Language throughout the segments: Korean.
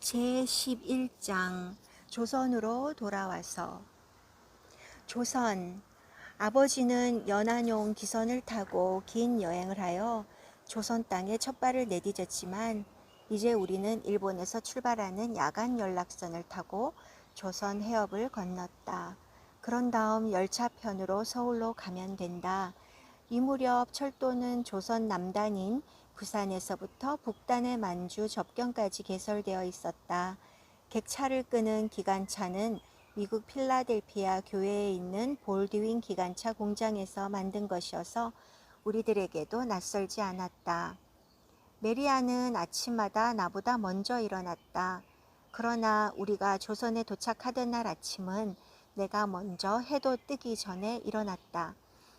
제11장 조선으로 돌아와서. 조선. 아버지는 연안용 기선을 타고 긴 여행을 하여 조선 땅에 첫 발을 내디뎠지만 이제 우리는 일본에서 출발하는 야간 연락선을 타고 조선 해협을 건넜다. 그런 다음 열차편으로 서울로 가면 된다. 이 무렵 철도는 조선 남단인 부산에서부터 북단의 만주 접경까지 개설되어 있었다. 객차를 끄는 기관차는 미국 필라델피아 교외에 있는 볼드윈 기관차 공장에서 만든 것이어서 우리들에게도 낯설지 않았다. 메리아는 아침마다 나보다 먼저 일어났다. 그러나 우리가 조선에 도착하던 날 아침은 내가 먼저 해도 뜨기 전에 일어났다.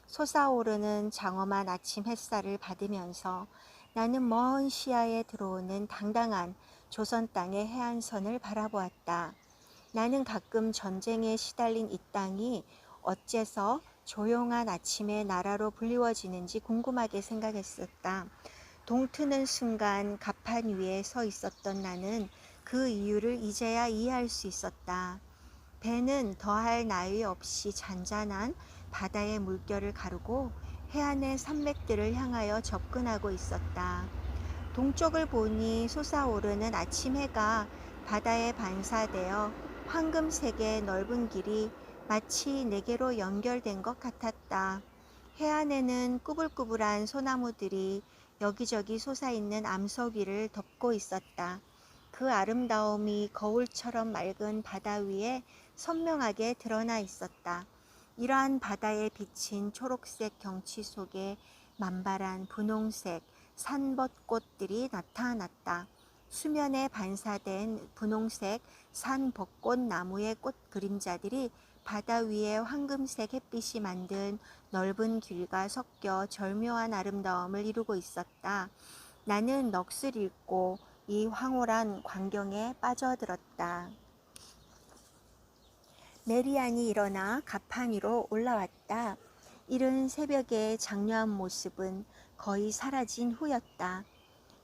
솟아오르는 장엄한 아침 햇살을 받으면서 나는 먼 시야에 들어오는 당당한 조선 땅의 해안선을 바라보았다. 나는 가끔 전쟁에 시달린 이 땅이 어째서 조용한 아침의 나라로 불리워지는지 궁금하게 생각했었다. 동트는 순간 갑판 위에 서 있었던 나는 그 이유를 이제야 이해할 수 있었다. 배는 더할 나위 없이 잔잔한 바다의 물결을 가르고 해안의 산맥들을 향하여 접근하고 있었다. 동쪽을 보니 솟아오르는 아침 해가 바다에 반사되어 황금색의 넓은 길이 마치 네개로 연결된 것 같았다. 해안에는 꾸불꾸불한 소나무들이 여기저기 솟아있는 암석 위를 덮고 있었다. 그 아름다움이 거울처럼 맑은 바다 위에 선명하게 드러나 있었다. 이러한 바다에 비친 초록색 경치 속에 만발한 분홍색 산벚꽃들이 나타났다. 수면에 반사된 분홍색 산벚꽃 나무의 꽃 그림자들이 바다 위에 황금색 햇빛이 만든 넓은 길과 섞여 절묘한 아름다움을 이루고 있었다. 나는 넋을 잃고 이 황홀한 광경에 빠져들었다. 메리안이 일어나 갑판 위로 올라왔다. 이른 새벽의 장려한 모습은 거의 사라진 후였다.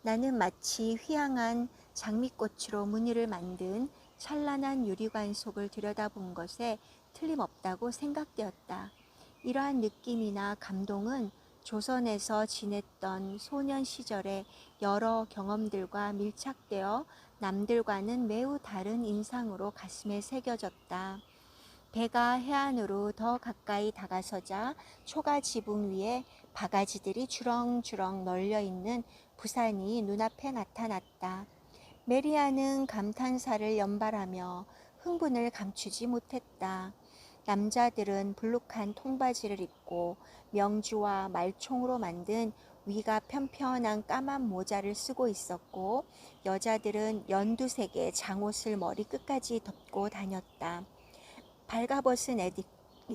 나는 마치 휘황한 장미꽃으로 무늬를 만든 찬란한 유리관 속을 들여다본 것에 틀림없다고 생각되었다. 이러한 느낌이나 감동은 조선에서 지냈던 소년 시절의 여러 경험들과 밀착되어 남들과는 매우 다른 인상으로 가슴에 새겨졌다. 배가 해안으로 더 가까이 다가서자 초가 지붕 위에 바가지들이 주렁주렁 널려있는 부산이 눈앞에 나타났다. 메리아는 감탄사를 연발하며 흥분을 감추지 못했다. 남자들은 불룩한 통바지를 입고 명주와 말총으로 만든 위가 편편한 까만 모자를 쓰고 있었고 여자들은 연두색의 장옷을 머리 끝까지 덮고 다녔다. 발가벗은 에디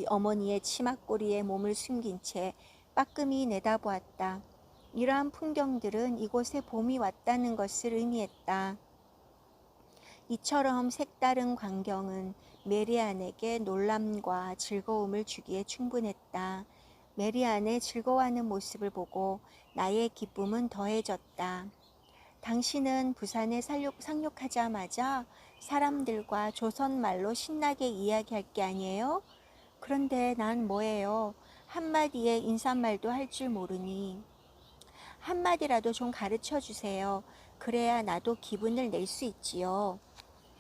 어머니의 치맛꼬리에 몸을 숨긴 채 빠끔히 내다보았다. 이러한 풍경들은 이곳에 봄이 왔다는 것을 의미했다. 이처럼 색다른 광경은 메리안에게 놀람과 즐거움을 주기에 충분했다. 메리안의 즐거워하는 모습을 보고 나의 기쁨은 더해졌다. 당신은 부산에 상륙하자마자 사람들과 조선말로 신나게 이야기할 게 아니에요? 그런데 난 뭐예요? 한마디의 인사말도 할 줄 모르니. 한마디라도 좀 가르쳐 주세요. 그래야 나도 기분을 낼 수 있지요.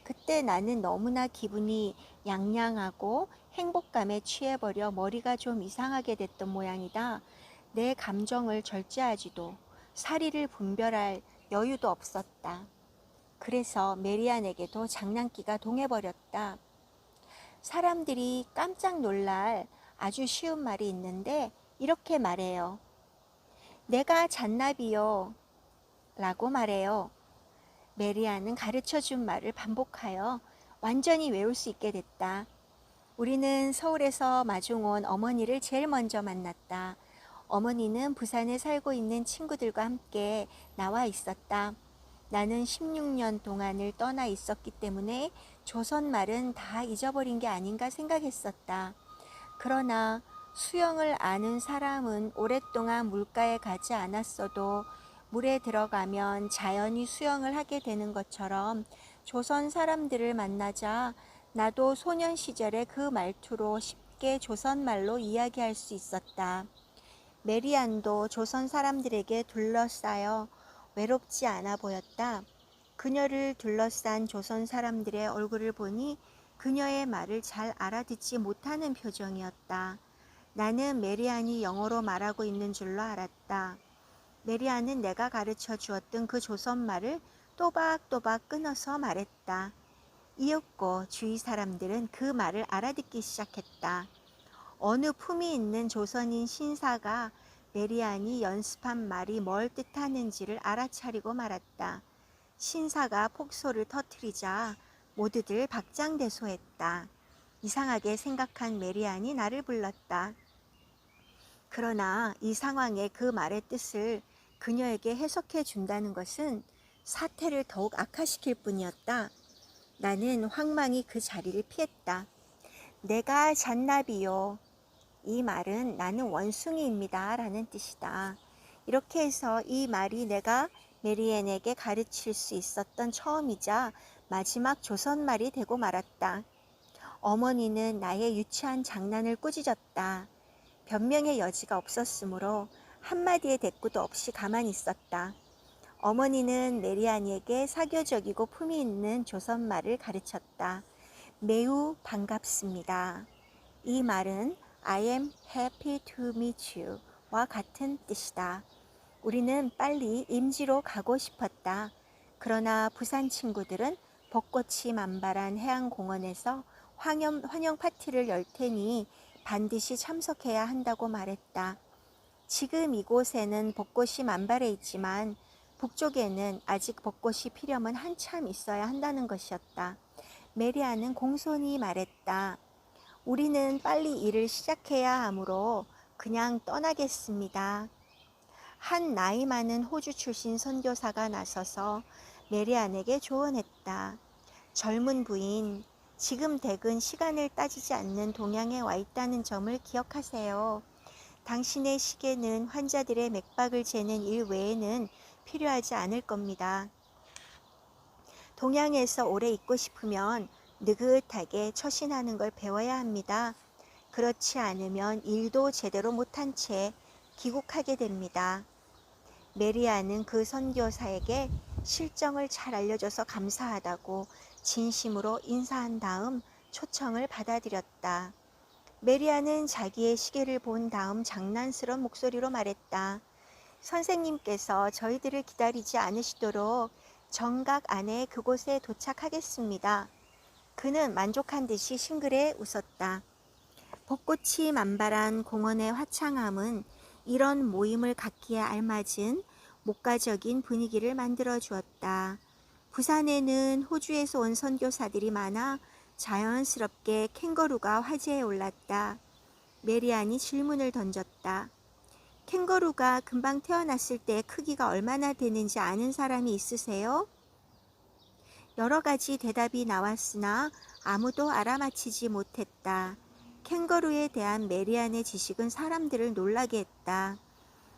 그때 나는 너무나 기분이 양양하고 행복감에 취해버려 머리가 좀 이상하게 됐던 모양이다. 내 감정을 절제하지도 사리를 분별할 여유도 없었다. 그래서 메리안에게도 장난기가 동해버렸다. 사람들이 깜짝 놀랄 아주 쉬운 말이 있는데 이렇게 말해요. 내가 잔나비요 라고 말해요. 메리안은 가르쳐준 말을 반복하여 완전히 외울 수 있게 됐다. 우리는 서울에서 마중 온 어머니를 제일 먼저 만났다. 어머니는 부산에 살고 있는 친구들과 함께 나와 있었다. 나는 16년 동안을 떠나 있었기 때문에 조선말은 다 잊어버린 게 아닌가 생각했었다. 그러나 수영을 아는 사람은 오랫동안 물가에 가지 않았어도 물에 들어가면 자연히 수영을 하게 되는 것처럼 조선 사람들을 만나자 나도 소년 시절의 그 말투로 쉽게 조선말로 이야기할 수 있었다. 메리안도 조선 사람들에게 둘러싸여 외롭지 않아 보였다. 그녀를 둘러싼 조선 사람들의 얼굴을 보니 그녀의 말을 잘 알아듣지 못하는 표정이었다. 나는 메리안이 영어로 말하고 있는 줄로 알았다. 메리안은 내가 가르쳐 주었던 그 조선말을 또박또박 끊어서 말했다. 이윽고 주위 사람들은 그 말을 알아듣기 시작했다. 어느 품이 있는 조선인 신사가 메리안이 연습한 말이 뭘 뜻하는지를 알아차리고 말았다. 신사가 폭소를 터뜨리자 모두들 박장대소했다. 이상하게 생각한 메리안이 나를 불렀다. 그러나 이 상황에 그 말의 뜻을 그녀에게 해석해 준다는 것은 사태를 더욱 악화시킬 뿐이었다. 나는 황망히 그 자리를 피했다. 내가 잔나비요. 이 말은 나는 원숭이입니다 라는 뜻이다. 이렇게 해서 이 말이 내가 메리안에게 가르칠 수 있었던 처음이자 마지막 조선말이 되고 말았다. 어머니는 나의 유치한 장난을 꾸짖었다. 변명의 여지가 없었으므로 한마디의 대꾸도 없이 가만히 있었다. 어머니는 메리안에게 사교적이고 품위 있는 조선말을 가르쳤다. 매우 반갑습니다. 이 말은 I am happy to meet you 와 같은 뜻이다. 우리는 빨리 임지로 가고 싶었다. 그러나 부산 친구들은 벚꽃이 만발한 해안공원에서 환영 파티를 열 테니 반드시 참석해야 한다고 말했다. 지금 이곳에는 벚꽃이 만발해 있지만 북쪽에는 아직 벚꽃이 피려면 한참 있어야 한다는 것이었다. 메리안은 공손히 말했다. 우리는 빨리 일을 시작해야 하므로 그냥 떠나겠습니다. 한 나이 많은 호주 출신 선교사가 나서서 메리안에게 조언했다. 젊은 부인, 지금 댁은 시간을 따지지 않는 동양에 와 있다는 점을 기억하세요. 당신의 시계는 환자들의 맥박을 재는 일 외에는 필요하지 않을 겁니다. 동양에서 오래 있고 싶으면 느긋하게 처신하는 걸 배워야 합니다. 그렇지 않으면 일도 제대로 못한 채 귀국하게 됩니다. 메리안은 그 선교사에게 실정을 잘 알려줘서 감사하다고 진심으로 인사한 다음 초청을 받아들였다. 메리안은 자기의 시계를 본 다음 장난스러운 목소리로 말했다. 선생님께서 저희들을 기다리지 않으시도록 정각 안에 그곳에 도착하겠습니다. 그는 만족한 듯이 싱글에 웃었다. 벚꽃이 만발한 공원의 화창함은 이런 모임을 갖기에 알맞은 목가적인 분위기를 만들어 주었다. 부산에는 호주에서 온 선교사들이 많아 자연스럽게 캥거루가 화제에 올랐다. 메리안이 질문을 던졌다. 캥거루가 금방 태어났을 때 크기가 얼마나 되는지 아는 사람이 있으세요? 여러 가지 대답이 나왔으나 아무도 알아맞히지 못했다. 캥거루에 대한 메리안의 지식은 사람들을 놀라게 했다.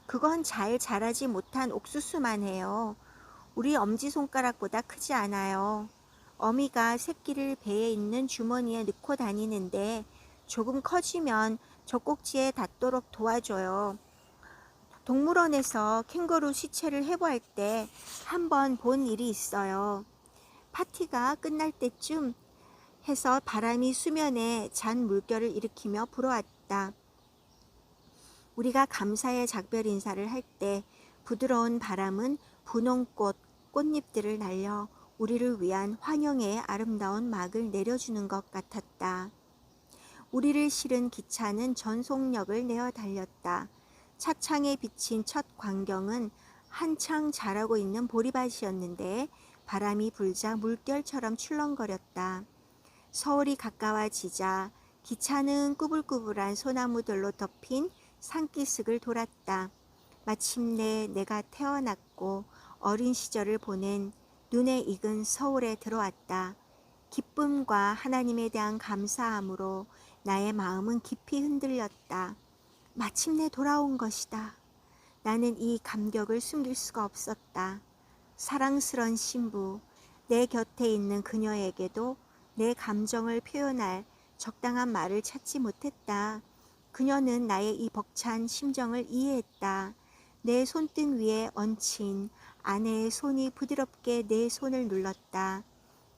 그건 잘 자라지 못한 옥수수만 해요. 우리 엄지손가락보다 크지 않아요. 어미가 새끼를 배에 있는 주머니에 넣고 다니는데 조금 커지면 젖꼭지에 닿도록 도와줘요. 동물원에서 캥거루 시체를 해부할 때 한 번 본 일이 있어요. 파티가 끝날 때쯤 해서 바람이 수면에 잔 물결을 일으키며 불어왔다. 우리가 감사의 작별 인사를 할 때 부드러운 바람은 분홍꽃, 꽃잎들을 날려 우리를 위한 환영의 아름다운 막을 내려주는 것 같았다. 우리를 실은 기차는 전속력을 내어 달렸다. 차창에 비친 첫 광경은 한창 자라고 있는 보리밭이었는데 바람이 불자 물결처럼 출렁거렸다. 서울이 가까워지자 기차는 꾸불꾸불한 소나무들로 덮인 산기슭을 돌았다. 마침내 내가 태어났고 어린 시절을 보낸 눈에 익은 서울에 들어왔다. 기쁨과 하나님에 대한 감사함으로 나의 마음은 깊이 흔들렸다. 마침내 돌아온 것이다. 나는 이 감격을 숨길 수가 없었다. 사랑스런 신부, 내 곁에 있는 그녀에게도 내 감정을 표현할 적당한 말을 찾지 못했다. 그녀는 나의 이 벅찬 심정을 이해했다. 내 손등 위에 얹힌 아내의 손이 부드럽게 내 손을 눌렀다.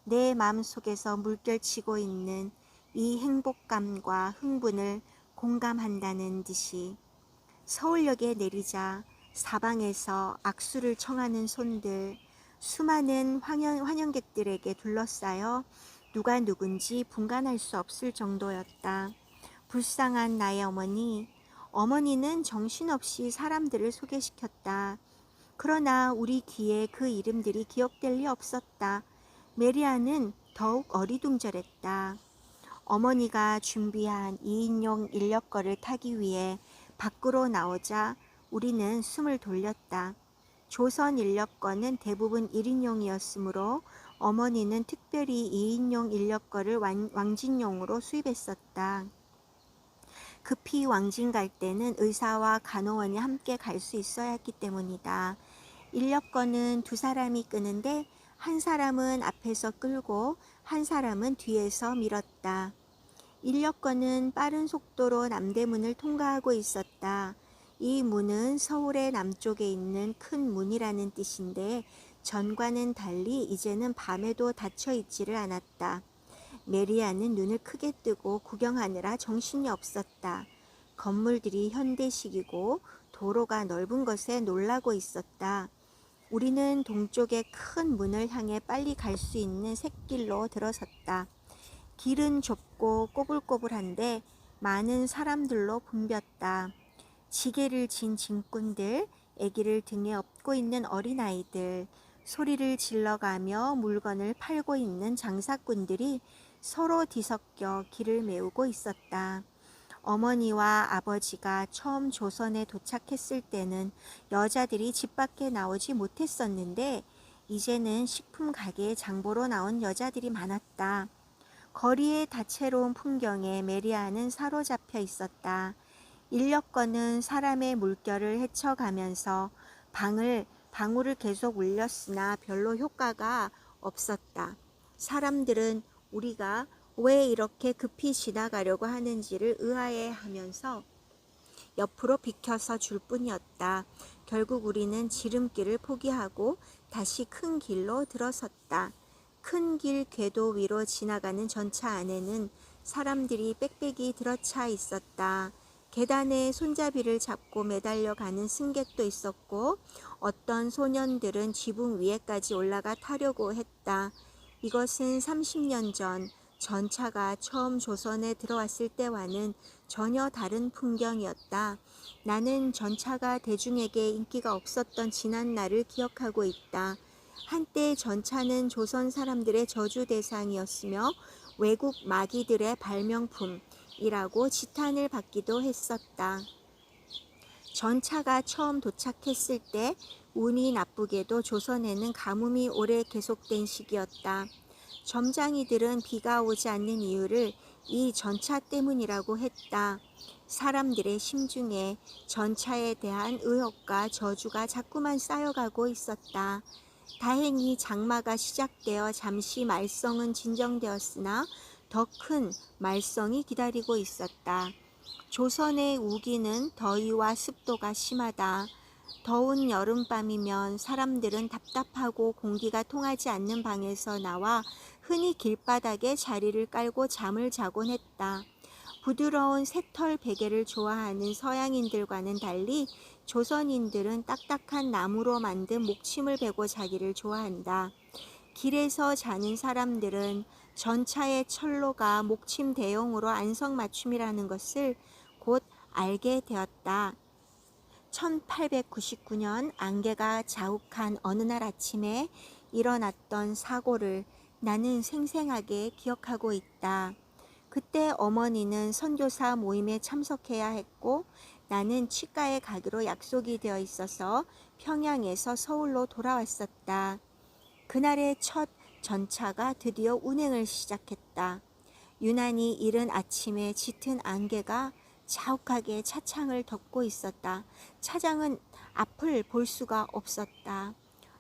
내 마음속에서 물결치고 있는 이 행복감과 흥분을 공감한다는 듯이 서울역에 내리자 사방에서 악수를 청하는 손들, 수많은 환영객들에게 둘러싸여 누가 누군지 분간할 수 없을 정도였다. 불쌍한 나의 어머니, 어머니는 정신없이 사람들을 소개시켰다. 그러나 우리 귀에 그 이름들이 기억될 리 없었다. 메리아는 더욱 어리둥절했다. 어머니가 준비한 2인용 인력거를 타기 위해 밖으로 나오자 우리는 숨을 돌렸다. 조선 인력거는 대부분 1인용이었으므로 어머니는 특별히 2인용 인력거를 왕진용으로 수입했었다. 급히 왕진 갈 때는 의사와 간호원이 함께 갈 수 있어야 했기 때문이다. 인력거는 두 사람이 끄는데 한 사람은 앞에서 끌고 한 사람은 뒤에서 밀었다. 인력거는 빠른 속도로 남대문을 통과하고 있었다. 이 문은 서울의 남쪽에 있는 큰 문이라는 뜻인데 전과는 달리 이제는 밤에도 닫혀 있지를 않았다. 메리아는 눈을 크게 뜨고 구경하느라 정신이 없었다. 건물들이 현대식이고 도로가 넓은 것에 놀라고 있었다. 우리는 동쪽의 큰 문을 향해 빨리 갈 수 있는 샛길로 들어섰다. 길은 좁고 꼬불꼬불한데 많은 사람들로 붐볐다. 지게를 진 짐꾼들, 아기를 등에 업고 있는 어린아이들, 소리를 질러가며 물건을 팔고 있는 장사꾼들이 서로 뒤섞여 길을 메우고 있었다. 어머니와 아버지가 처음 조선에 도착했을 때는 여자들이 집 밖에 나오지 못했었는데 이제는 식품 가게에 장보러 나온 여자들이 많았다. 거리의 다채로운 풍경에 메리아는 사로잡혀 있었다. 인력거는 사람의 물결을 헤쳐가면서 방울을 계속 울렸으나 별로 효과가 없었다. 사람들은 우리가 왜 이렇게 급히 지나가려고 하는지를 의아해하면서 옆으로 비켜서 줄 뿐이었다. 결국 우리는 지름길을 포기하고 다시 큰 길로 들어섰다. 큰 길 궤도 위로 지나가는 전차 안에는 사람들이 빽빽이 들어차 있었다. 계단에 손잡이를 잡고 매달려 가는 승객도 있었고 어떤 소년들은 지붕 위에까지 올라가 타려고 했다. 이것은 30년 전 전차가 처음 조선에 들어왔을 때와는 전혀 다른 풍경이었다. 나는 전차가 대중에게 인기가 없었던 지난 날을 기억하고 있다. 한때 전차는 조선 사람들의 저주 대상이었으며 외국 마귀들의 발명품이라고 지탄을 받기도 했었다. 전차가 처음 도착했을 때 운이 나쁘게도 조선에는 가뭄이 오래 계속된 시기였다. 점장이들은 비가 오지 않는 이유를 이 전차 때문이라고 했다. 사람들의 심중에 전차에 대한 의혹과 저주가 자꾸만 쌓여가고 있었다. 다행히 장마가 시작되어 잠시 말썽은 진정되었으나 더 큰 말썽이 기다리고 있었다. 조선의 우기는 더위와 습도가 심하다. 더운 여름밤이면 사람들은 답답하고 공기가 통하지 않는 방에서 나와 흔히 길바닥에 자리를 깔고 잠을 자곤 했다. 부드러운 새털 베개를 좋아하는 서양인들과는 달리 조선인들은 딱딱한 나무로 만든 목침을 베고 자기를 좋아한다. 길에서 자는 사람들은 전차의 철로가 목침 대용으로 안성맞춤이라는 것을 곧 알게 되었다. 1899년 안개가 자욱한 어느 날 아침에 일어났던 사고를 나는 생생하게 기억하고 있다. 그때 어머니는 선교사 모임에 참석해야 했고 나는 치과에 가기로 약속이 되어 있어서 평양에서 서울로 돌아왔었다. 그날의 첫 전차가 드디어 운행을 시작했다. 유난히 이른 아침에 짙은 안개가 자욱하게 차창을 덮고 있었다. 차장은 앞을 볼 수가 없었다.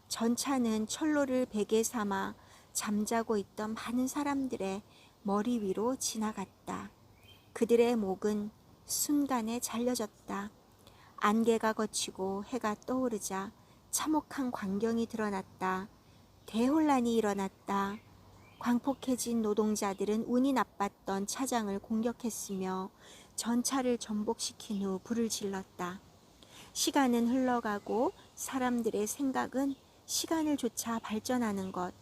전차는 철로를 베개 삼아 잠자고 있던 많은 사람들의 머리 위로 지나갔다. 그들의 목은 순간에 잘려졌다. 안개가 걷히고 해가 떠오르자 참혹한 광경이 드러났다. 대혼란이 일어났다. 광폭해진 노동자들은 운이 나빴던 차장을 공격했으며 전차를 전복시킨 후 불을 질렀다. 시간은 흘러가고 사람들의 생각은 시간을 쫓아 발전하는 것,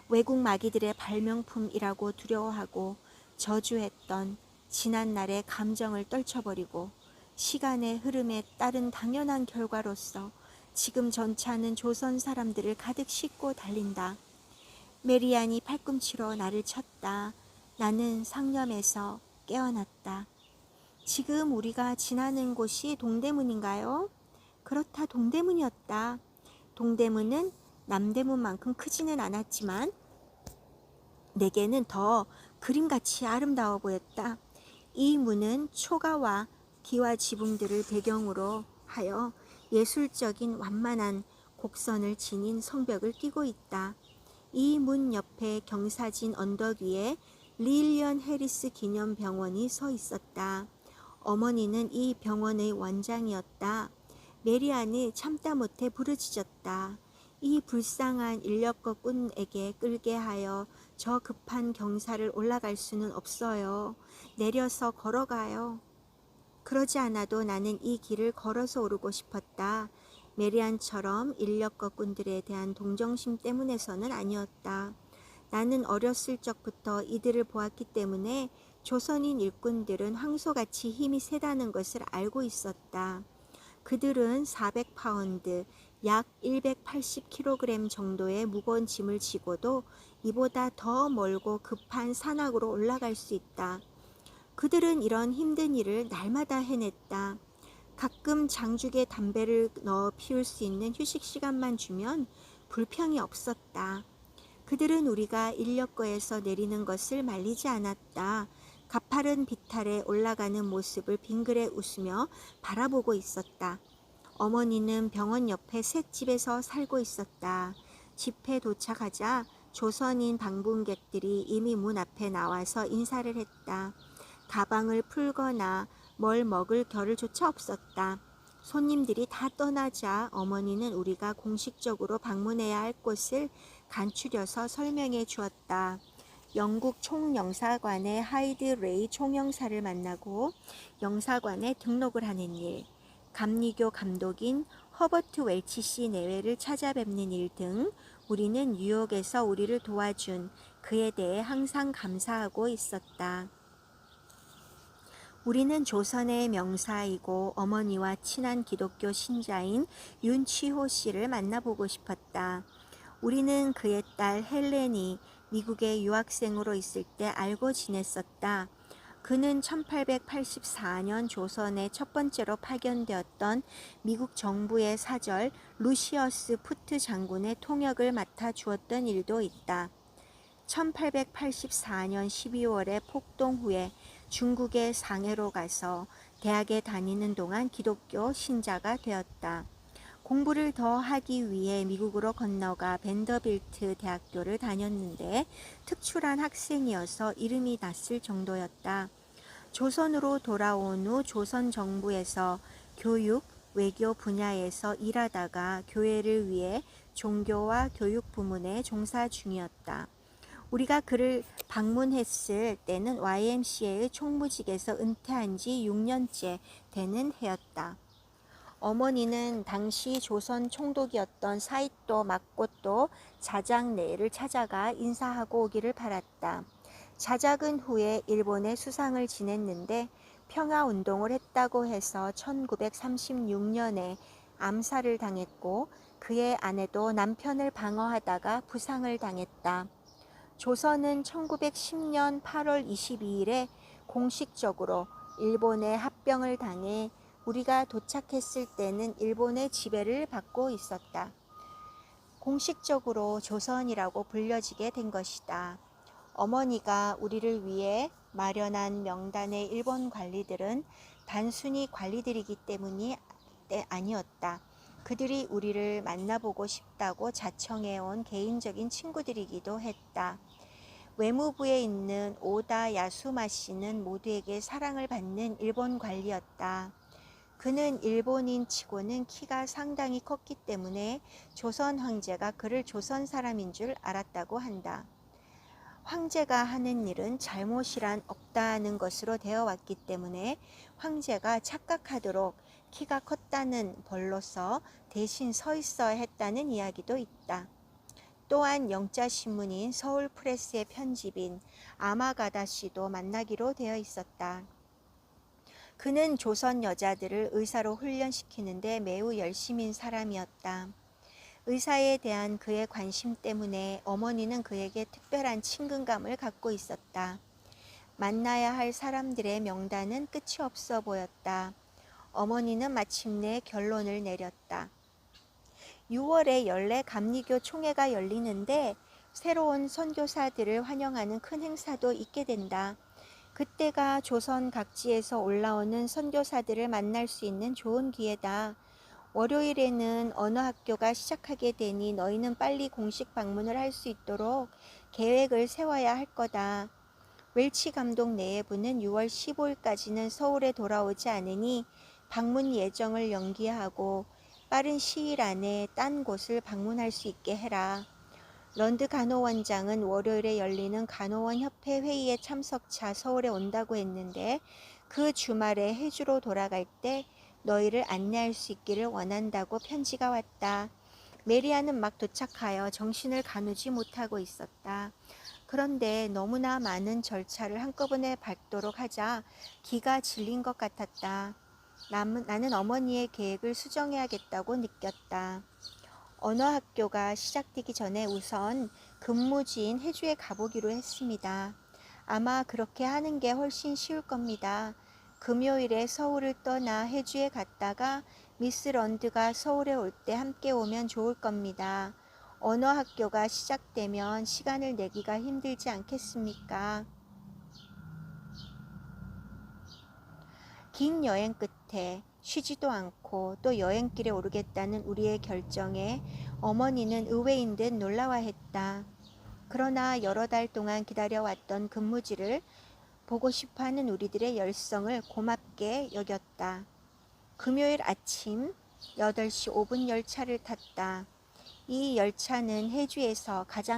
외국 마귀들의 발명품이라고 두려워하고 저주했던 지난날의 감정을 떨쳐버리고 시간의 흐름에 따른 당연한 결과로서 지금 전차는 조선 사람들을 가득 싣고 달린다. 메리안이 팔꿈치로 나를 쳤다. 나는 상념에서 깨어났다. 지금 우리가 지나는 곳이 동대문인가요? 그렇다, 동대문이었다. 동대문은 남대문만큼 크지는 않았지만 내게는 더 그림같이 아름다워 보였다. 이 문은 초가와 기와 지붕들을 배경으로 하여 예술적인 완만한 곡선을 지닌 성벽을 띠고 있다. 이 문 옆에 경사진 언덕 위에 릴리언 해리스 기념병원이 서 있었다. 어머니는 이 병원의 원장이었다. 메리안이 참다 못해 부르짖었다. 이 불쌍한 인력거꾼에게 끌게 하여 저 급한 경사를 올라갈 수는 없어요. 내려서 걸어가요. 그러지 않아도 나는 이 길을 걸어서 오르고 싶었다. 메리안처럼 인력거꾼들에 대한 동정심 때문에서는 아니었다. 나는 어렸을 적부터 이들을 보았기 때문에 조선인 일꾼들은 황소같이 힘이 세다는 것을 알고 있었다. 그들은 400파운드, 약 180kg 정도의 무거운 짐을 지고도 이보다 더 멀고 급한 산악으로 올라갈 수 있다. 그들은 이런 힘든 일을 날마다 해냈다. 가끔 장죽에 담배를 넣어 피울 수 있는 휴식 시간만 주면 불평이 없었다. 그들은 우리가 인력거에서 내리는 것을 말리지 않았다. 가파른 비탈에 올라가는 모습을 빙그레 웃으며 바라보고 있었다. 어머니는 병원 옆에 셋집에서 살고 있었다. 집에 도착하자 조선인 방문객들이 이미 문 앞에 나와서 인사를 했다. 가방을 풀거나 뭘 먹을 겨를조차 없었다. 손님들이 다 떠나자 어머니는 우리가 공식적으로 방문해야 할 곳을 간추려서 설명해 주었다. 영국 총영사관의 하이드 레이 총영사를 만나고 영사관에 등록을 하는 일, 감리교 감독인 허버트 웰치 씨 내외를 찾아뵙는 일 등 우리는 뉴욕에서 우리를 도와준 그에 대해 항상 감사하고 있었다. 우리는 조선의 명사이고 어머니와 친한 기독교 신자인 윤치호 씨를 만나보고 싶었다. 우리는 그의 딸 헬렌이 미국에 유학생으로 있을 때 알고 지냈었다. 그는 1884년 조선에 첫 번째로 파견되었던 미국 정부의 사절 루시어스 푸트 장군의 통역을 맡아 주었던 일도 있다. 1884년 12월에 폭동 후에 중국의 상해로 가서 대학에 다니는 동안 기독교 신자가 되었다. 공부를 더 하기 위해 미국으로 건너가 벤더빌트 대학교를 다녔는데 특출한 학생이어서 이름이 났을 정도였다. 조선으로 돌아온 후 조선 정부에서 교육, 외교 분야에서 일하다가 교회를 위해 종교와 교육 부문에 종사 중이었다. 우리가 그를 방문했을 때는 YMCA의 총무직에서 은퇴한 지 6년째 되는 해였다. 어머니는 당시 조선 총독이었던 사이토 마코토 자장내를 찾아가 인사하고 오기를 바랐다. 자작은 후에 일본에 수상을 지냈는데 평화운동을 했다고 해서 1936년에 암살을 당했고 그의 아내도 남편을 방어하다가 부상을 당했다. 조선은 1910년 8월 22일에 공식적으로 일본에 합병을 당해 우리가 도착했을 때는 일본의 지배를 받고 있었다. 공식적으로 조선이라고 불려지게 된 것이다. 어머니가 우리를 위해 마련한 명단의 일본 관리들은 단순히 관리들이기 때문이 아니었다. 그들이 우리를 만나보고 싶다고 자청해온 개인적인 친구들이기도 했다. 외무부에 있는 오다 야수마 씨는 모두에게 사랑을 받는 일본 관리였다. 그는 일본인 치고는 키가 상당히 컸기 때문에 조선 황제가 그를 조선 사람인 줄 알았다고 한다. 황제가 하는 일은 잘못이란 없다는 것으로 되어 왔기 때문에 황제가 착각하도록 키가 컸다는 벌로서 대신 서 있어야 했다는 이야기도 있다. 또한 영자신문인 서울프레스의 편집인 아마가다 씨도 만나기로 되어 있었다. 그는 조선 여자들을 의사로 훈련시키는데 매우 열심인 사람이었다. 의사에 대한 그의 관심 때문에 어머니는 그에게 특별한 친근감을 갖고 있었다. 만나야 할 사람들의 명단은 끝이 없어 보였다. 어머니는 마침내 결론을 내렸다. 6월에 연례 감리교 총회가 열리는데 새로운 선교사들을 환영하는 큰 행사도 있게 된다. 그때가 조선 각지에서 올라오는 선교사들을 만날 수 있는 좋은 기회다. 월요일에는 언어학교가 시작하게 되니 너희는 빨리 공식 방문을 할 수 있도록 계획을 세워야 할 거다. 웰치 감독 내외부는 6월 15일까지는 서울에 돌아오지 않으니 방문 예정을 연기하고 빠른 시일 안에 딴 곳을 방문할 수 있게 해라. 런드 간호원장은 월요일에 열리는 간호원 협회 회의에 참석차 서울에 온다고 했는데 그 주말에 해주로 돌아갈 때 너희를 안내할 수 있기를 원한다고 편지가 왔다. 메리아는 막 도착하여 정신을 가누지 못하고 있었다. 그런데 너무나 많은 절차를 한꺼번에 밟도록 하자 기가 질린 것 같았다. 나는 어머니의 계획을 수정해야겠다고 느꼈다. 언어학교가 시작되기 전에 우선 근무지인 해주에 가보기로 했습니다. 아마 그렇게 하는 게 훨씬 쉬울 겁니다. 금요일에 서울을 떠나 해주에 갔다가 미스 런드가 서울에 올 때 함께 오면 좋을 겁니다. 언어학교가 시작되면 시간을 내기가 힘들지 않겠습니까? 긴 여행 끝에 쉬지도 않고 또 여행길에 오르겠다는 우리의 결정에 어머니는 의외인 듯 놀라워했다. 그러나 여러 달 동안 기다려왔던 근무지를 보고 싶어하는 우리들의 열성을 고맙게 여겼다. 금요일 아침 8시 5분 열차를 탔다. 이 열차는 해주에서 가장